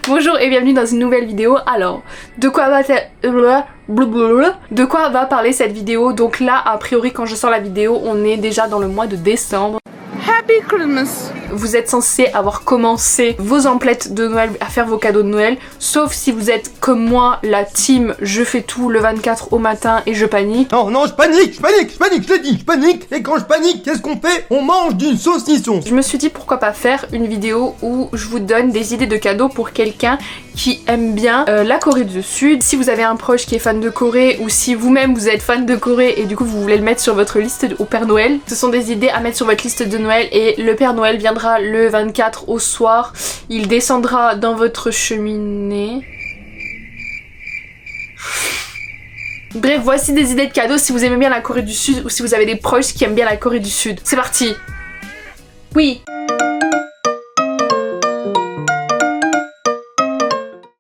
Bonjour et bienvenue dans une nouvelle vidéo. Alors, de quoi va parler cette vidéo? Donc là, a priori, quand je sors la vidéo, on est déjà dans le mois de décembre. Happy Christmas! Vous êtes censé avoir commencé vos emplettes de Noël, à faire vos cadeaux de Noël, sauf si vous êtes comme moi, la team je fais tout le 24 au matin et je panique. Non, je panique, je l'ai dit, je panique. Et quand je panique, qu'est-ce qu'on fait? On mange du saucisson. Je me suis dit pourquoi pas faire une vidéo où je vous donne des idées de cadeaux pour quelqu'un qui aime bien la Corée du Sud. Si vous avez un proche qui est fan de Corée ou si vous-même vous êtes fan de Corée et du coup vous voulez le mettre sur votre liste au Père Noël, ce sont des idées à mettre sur votre liste de Noël et le Père Noël viendra le 24 au soir. Il descendra dans votre cheminée. Bref, voici des idées de cadeaux si vous aimez bien la Corée du Sud ou si vous avez des proches qui aiment bien la Corée du Sud. C'est parti! Oui!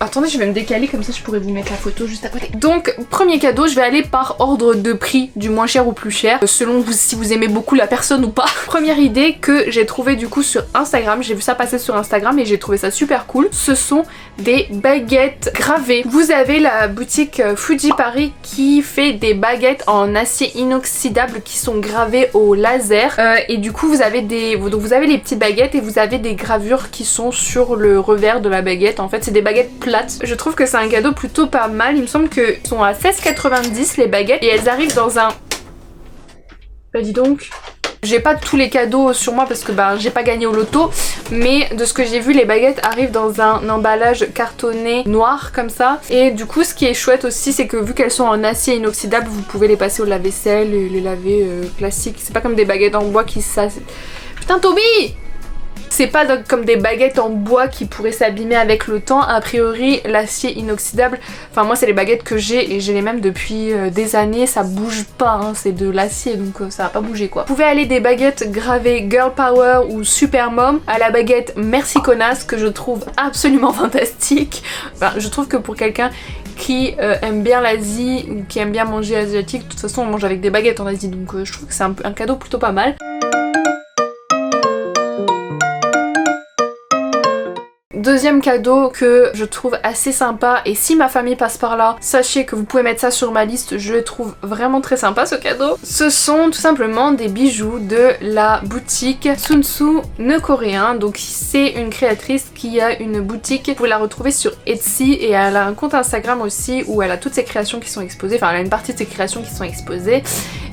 Attendez, je vais me décaler comme ça je pourrais vous mettre la photo juste à côté. Donc, premier cadeau, je vais aller par ordre de prix, du moins cher au plus cher, selon vous, si vous aimez beaucoup la personne ou pas. Première idée que j'ai trouvée du coup sur Instagram, j'ai vu ça passer sur Instagram et j'ai trouvé ça super cool. Ce sont des baguettes gravées. Vous avez la boutique Fuji Paris qui fait des baguettes en acier inoxydable qui sont gravées au laser. Et du coup, vous avez les petites baguettes et vous avez des gravures qui sont sur le revers de la baguette. En fait, c'est des baguettes plates. Je trouve que c'est un cadeau plutôt pas mal. Il me semble qu'ils sont à 16,90 les baguettes et elles arrivent dans un... Bah dis donc... J'ai pas tous les cadeaux sur moi parce que j'ai pas gagné au loto, mais de ce que j'ai vu, les baguettes arrivent dans un emballage cartonné noir comme ça. Et du coup, ce qui est chouette aussi, c'est que vu qu'elles sont en acier inoxydable, vous pouvez les passer au lave-vaisselle et les laver classiques. C'est pas comme des baguettes en bois qui Putain, Toby! C'est pas comme des baguettes en bois qui pourraient s'abîmer avec le temps. A priori, l'acier inoxydable, enfin moi c'est les baguettes que j'ai et j'ai les mêmes depuis des années, ça bouge pas, hein, c'est de l'acier donc ça va pas bouger quoi. Vous pouvez aller des baguettes gravées Girl Power ou Super Mom à la baguette Merci Connasse que je trouve absolument fantastique. Enfin, je trouve que pour quelqu'un qui aime bien l'Asie ou qui aime bien manger asiatique, de toute façon on mange avec des baguettes en Asie donc je trouve que c'est un cadeau plutôt pas mal. Deuxième cadeau que je trouve assez sympa et si ma famille passe par là, sachez que vous pouvez mettre ça sur ma liste, je le trouve vraiment très sympa ce cadeau. Ce sont tout simplement des bijoux de la boutique Sunsu Ne Coréen. Donc c'est une créatrice qui a une boutique, vous pouvez la retrouver sur Etsy et elle a un compte Instagram aussi où elle a toutes ses créations qui sont exposées, enfin elle a une partie de ses créations qui sont exposées.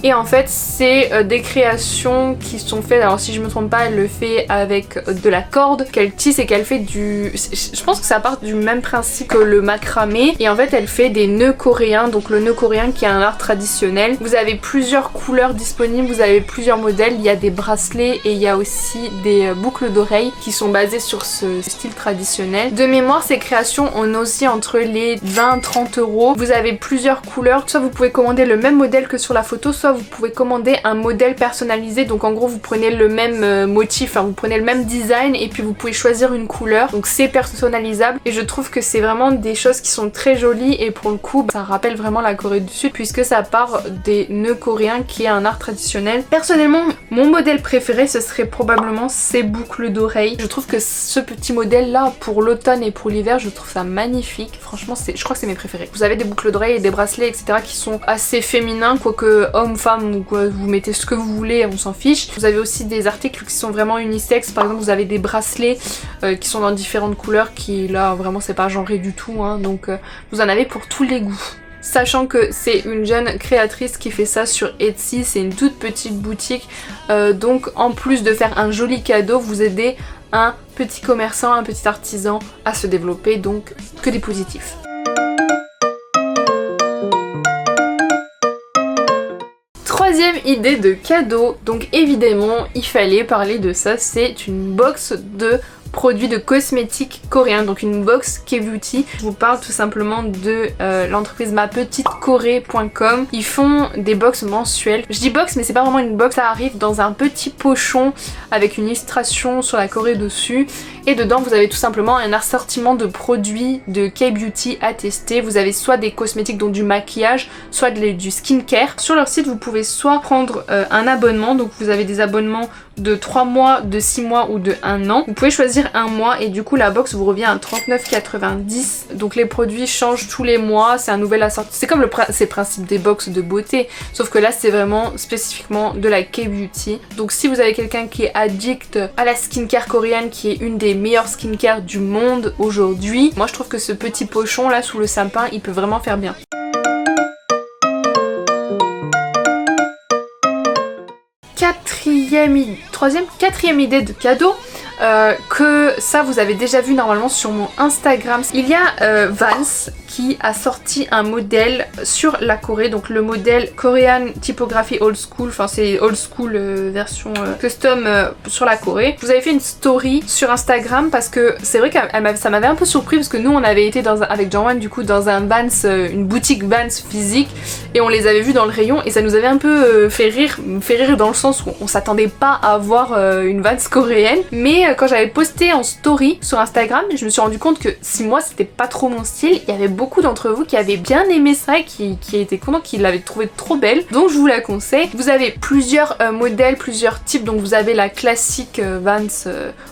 Et en fait c'est des créations qui sont faites, alors si je me trompe pas elle le fait avec de la corde qu'elle tisse et qu'elle fait du... Je pense que ça part du même principe que le macramé et en fait elle fait des nœuds coréens, donc le nœud coréen qui est un art traditionnel. Vous avez plusieurs couleurs disponibles, vous avez plusieurs modèles, il y a des bracelets et il y a aussi des boucles d'oreilles qui sont basées sur ce style traditionnel. De mémoire ces créations on oscille entre les 20-30 euros. Vous avez plusieurs couleurs, soit vous pouvez commander le même modèle que sur la photo, soit vous pouvez commander un modèle personnalisé, donc en gros vous prenez le même motif, enfin vous prenez le même design et puis vous pouvez choisir une couleur. Donc c'est personnalisable et je trouve que c'est vraiment des choses qui sont très jolies et pour le coup ça rappelle vraiment la Corée du Sud puisque ça part des nœuds coréens qui est un art traditionnel. Personnellement mon modèle préféré ce serait probablement ces boucles d'oreilles. Je trouve que ce petit modèle là pour l'automne et pour l'hiver je trouve ça magnifique. Franchement je crois que c'est mes préférés. Vous avez des boucles d'oreilles et des bracelets etc qui sont assez féminins, quoique homme, femme ou quoi, vous mettez ce que vous voulez, on s'en fiche. Vous avez aussi des articles qui sont vraiment unisexes, par exemple vous avez des bracelets qui sont dans différentes couleurs qui là vraiment c'est pas genré du tout hein, donc vous en avez pour tous les goûts. Sachant que c'est une jeune créatrice qui fait ça sur Etsy, c'est une toute petite boutique donc en plus de faire un joli cadeau vous aidez un petit commerçant, un petit artisan à se développer, donc que des positifs. Troisième idée de cadeau, donc évidemment il fallait parler de ça, c'est une box de produits de cosmétiques coréens, donc une box K-Beauty. Je vous parle tout simplement de l'entreprise mapetitecorée.com. Ils font des box mensuelles. Je dis box mais c'est pas vraiment une box, ça arrive dans un petit pochon avec une illustration sur la Corée dessus et dedans vous avez tout simplement un assortiment de produits de K-Beauty à tester. Vous avez soit des cosmétiques donc du maquillage, soit du skincare. Sur leur site vous pouvez soit prendre un abonnement, donc vous avez des abonnements de 3 mois, de 6 mois ou de 1 an. Vous pouvez choisir choisir un mois et du coup la box vous revient à 39,90. Donc les produits changent tous les mois, c'est un nouvel assorti. C'est comme c'est le principe des box de beauté, sauf que là c'est vraiment spécifiquement de la K-beauty. Donc si vous avez quelqu'un qui est addict à la skincare coréenne, qui est une des meilleures skincare du monde aujourd'hui, moi je trouve que ce petit pochon là sous le sapin, il peut vraiment faire bien. Quatrième idée de cadeau, que ça vous avez déjà vu normalement sur mon Instagram. Il y a Vans qui a sorti un modèle sur la Corée, donc le modèle Korean Typography Old School, enfin c'est Old School version custom sur la Corée. Je vous avais fait une story sur Instagram parce que c'est vrai que ça m'avait un peu surpris parce que nous on avait été avec Jean-Wan du coup dans un Vans, une boutique Vans physique, et on les avait vus dans le rayon et ça nous avait un peu fait rire dans le sens où on s'attendait pas à voir une Vans coréenne, mais quand j'avais posté en story sur Instagram, je me suis rendu compte que si moi c'était pas trop mon style, il y avait beaucoup d'entre vous qui avaient bien aimé ça et qui étaient contents, qui l'avaient trouvé trop belle, donc je vous la conseille. Vous avez plusieurs modèles, plusieurs types, donc vous avez la classique Vans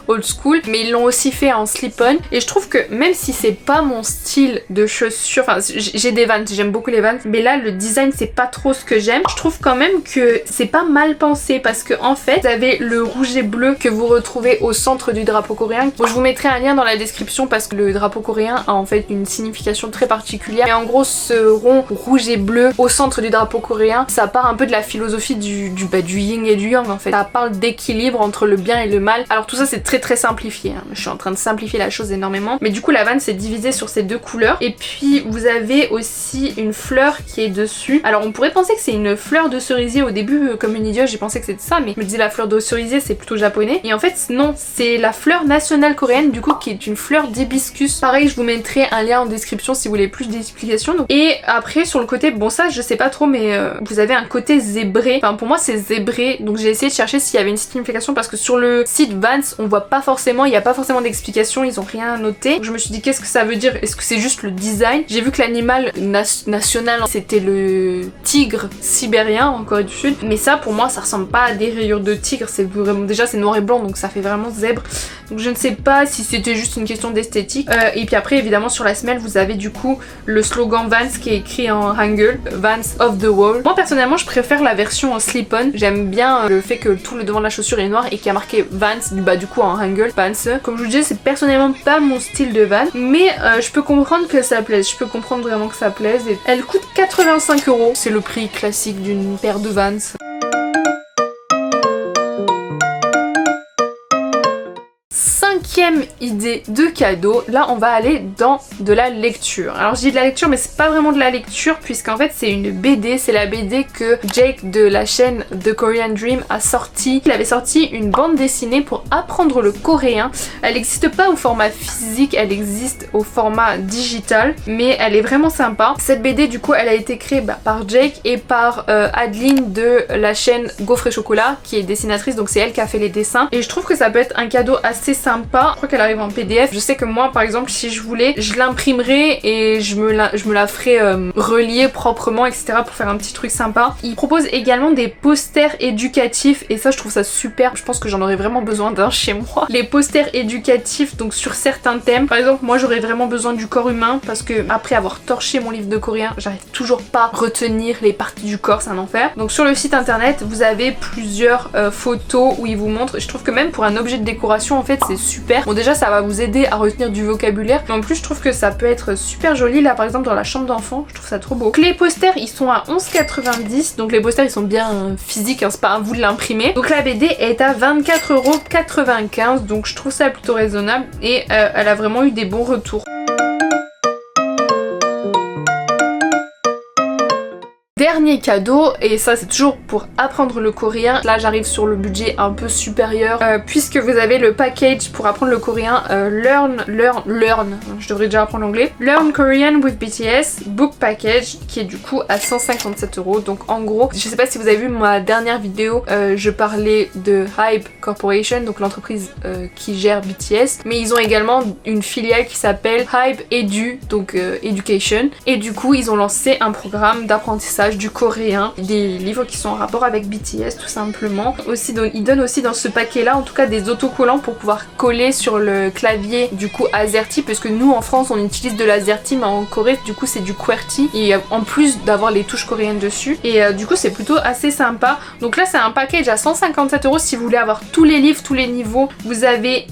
Old School, mais ils l'ont aussi fait en slip-on, et je trouve que même si c'est pas mon style de chaussures, enfin j'ai des Vans, j'aime beaucoup les Vans, mais là le design c'est pas trop ce que j'aime, je trouve quand même que c'est pas mal pensé parce que en fait vous avez le rouge et bleu que vous retrouvez au centre du drapeau coréen. Bon, je vous mettrai un lien dans la description parce que le drapeau coréen a en fait une signification très particulière, et en gros ce rond rouge et bleu au centre du drapeau coréen, ça part un peu de la philosophie du yin et du yang en fait. Ça parle d'équilibre entre le bien et le mal. Alors tout ça c'est très simplifié, hein. Je suis en train de simplifier la chose énormément, mais du coup la vanne c'est divisée sur ces deux couleurs, et puis vous avez aussi une fleur qui est dessus. Alors on pourrait penser que c'est une fleur de cerisier au début, comme une idiote j'ai pensé que c'était ça, mais je me disais la fleur de cerisier c'est plutôt japonais, et en fait non, c'est la fleur nationale coréenne du coup qui est une fleur d'hibiscus. Pareil je vous mettrai un lien en description si vous voulez plus d'explications. Et après sur le côté, bon ça je sais pas trop, mais vous avez un côté zébré, enfin pour moi c'est zébré, donc j'ai essayé de chercher s'il y avait une signification parce que sur le site Vans on voit pas forcément, il y a pas forcément d'explication, ils ont rien noté. Donc je me suis dit qu'est-ce que ça veut dire, est-ce que c'est juste le design? J'ai vu que l'animal national c'était le tigre sibérien en Corée du Sud, mais ça pour moi ça ressemble pas à des rayures de tigre, c'est vraiment, déjà c'est noir et blanc donc ça fait vraiment zèbre, donc je ne sais pas si c'était juste une question d'esthétique. Et puis après évidemment sur la semelle vous avez du coup le slogan Vans qui est écrit en hangul, Vans of the Wall. Moi personnellement je préfère la version en slip-on, j'aime bien le fait que tout le devant de la chaussure est noir et qu'il y a marqué Vans du coup en hangul, Vans. Comme je vous disais c'est personnellement pas mon style de Vans, mais je peux comprendre que ça plaise, je peux comprendre vraiment que ça plaise. Et elle coûte 85 €, c'est le prix classique d'une paire de Vans. Cinquième idée de cadeau, là on va aller dans de la lecture. Alors je dis de la lecture mais c'est pas vraiment de la lecture puisqu'en fait c'est une BD, c'est la BD que Jake de la chaîne The Korean Dream a sorti. Il avait sorti une bande dessinée pour apprendre le coréen. Elle n'existe pas au format physique, elle existe au format digital, mais elle est vraiment sympa. Cette BD du coup elle a été créée par Jake et par Adeline de la chaîne Gaufre et Chocolat qui est dessinatrice, donc c'est elle qui a fait les dessins, et je trouve que ça peut être un cadeau assez sympa. Je crois qu'elle arrive en PDF. Je sais que moi par exemple si je voulais, je l'imprimerais et je me la ferais relier proprement etc pour faire un petit truc sympa. Il propose également des posters éducatifs et ça je trouve ça super, je pense que j'en aurais vraiment besoin d'un chez moi. Les posters éducatifs donc sur certains thèmes, par exemple moi j'aurais vraiment besoin du corps humain parce que après avoir torché mon livre de coréen j'arrive toujours pas à retenir les parties du corps, c'est un enfer. Donc sur le site internet vous avez plusieurs photos où il vous montre, je trouve que même pour un objet de décoration en fait c'est super. Bon déjà ça va vous aider à retenir du vocabulaire, mais en plus je trouve que ça peut être super joli. Là par exemple dans la chambre d'enfant, je trouve ça trop beau. Donc, les posters ils sont à 11,90 €, donc les posters ils sont bien physiques, hein, c'est pas à vous de l'imprimer. Donc la BD est à 24,95 €, donc je trouve ça plutôt raisonnable et elle a vraiment eu des bons retours. Dernier cadeau, et ça c'est toujours pour apprendre le coréen, là j'arrive sur le budget un peu supérieur puisque vous avez le package pour apprendre le coréen Learn, je devrais déjà apprendre l'anglais, Learn Korean with BTS Book Package qui est du coup à 157 €. Donc en gros, je sais pas si vous avez vu ma dernière vidéo, je parlais de Hybe Corporation, donc l'entreprise qui gère BTS, mais ils ont également une filiale qui s'appelle Hybe Edu, donc Education, et du coup ils ont lancé un programme d'apprentissage l'apprentissage du coréen, des livres qui sont en rapport avec BTS tout simplement. Aussi, ils donnent aussi dans ce paquet là en tout cas des autocollants pour pouvoir coller sur le clavier du coup AZERTY, parce que nous en France on utilise de l'AZERTY mais en Corée du coup c'est du QWERTY, et en plus d'avoir les touches coréennes dessus, et du coup c'est plutôt assez sympa. Donc là c'est un package à 157 € si vous voulez avoir tous les livres, tous les niveaux. Vous avez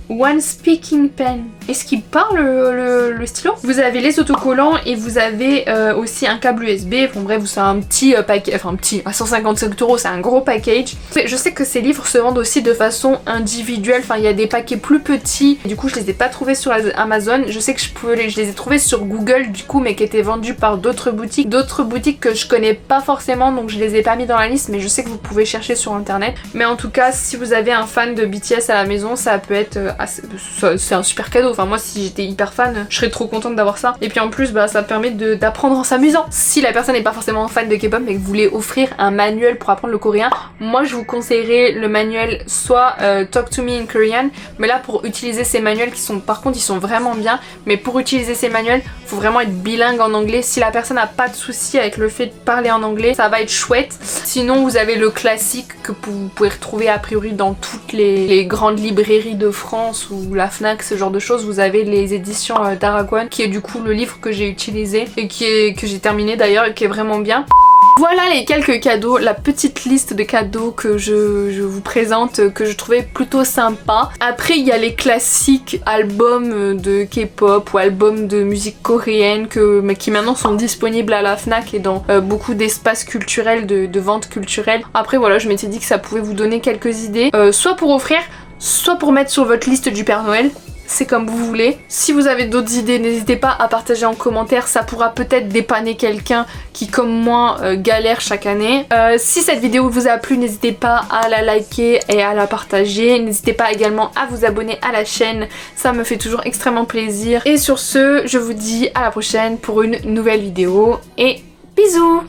One Speaking Pen. Est-ce qu'il parle le stylo? Vous avez les autocollants et vous avez aussi un câble USB. Bon bref, c'est un petit paquet, enfin un petit, à 157 €, c'est un gros package. Je sais que ces livres se vendent aussi de façon individuelle, enfin il y a des paquets plus petits. Du coup je les ai pas trouvés sur Amazon. Je sais que je les ai trouvés sur Google du coup, mais qui étaient vendus par d'autres boutiques que je connais pas forcément, donc je les ai pas mis dans la liste, mais je sais que vous pouvez chercher sur internet. Mais en tout cas, si vous avez un fan de BTS à la maison, ça peut être c'est un super cadeau. Enfin moi si j'étais hyper fan, je serais trop contente d'avoir ça. Et puis en plus ça permet d'apprendre en s'amusant. Si la personne n'est pas forcément fan de K-pop mais que vous voulez offrir un manuel pour apprendre le coréen, moi je vous conseillerais le manuel soit Talk to Me in Korean, mais là pour utiliser ces manuels qui sont par contre ils sont vraiment bien, mais pour utiliser ces manuels faut vraiment être bilingue en anglais. Si la personne n'a pas de souci avec le fait de parler en anglais, ça va être chouette. Sinon vous avez le classique que vous pouvez retrouver a priori dans toutes les grandes librairies de France ou la Fnac, ce genre de choses. Vous avez les éditions d'Aragon, qui est du coup le livre que j'ai utilisé et que j'ai terminé d'ailleurs et qui est vraiment bien. Voilà les quelques cadeaux, la petite liste de cadeaux que je vous présente, que je trouvais plutôt sympa. Après il y a les classiques albums de K-pop ou albums de musique coréenne qui maintenant sont disponibles à la Fnac et dans beaucoup d'espaces culturels, de vente culturelle. Après voilà, je m'étais dit que ça pouvait vous donner quelques idées, soit pour offrir, soit pour mettre sur votre liste du Père Noël. C'est comme vous voulez. Si vous avez d'autres idées, n'hésitez pas à partager en commentaire, ça pourra peut-être dépanner quelqu'un qui comme moi galère chaque année. Si cette vidéo vous a plu, n'hésitez pas à la liker et à la partager. N'hésitez pas également à vous abonner à la chaîne, ça me fait toujours extrêmement plaisir. Et sur ce, je vous dis à la prochaine pour une nouvelle vidéo et bisous.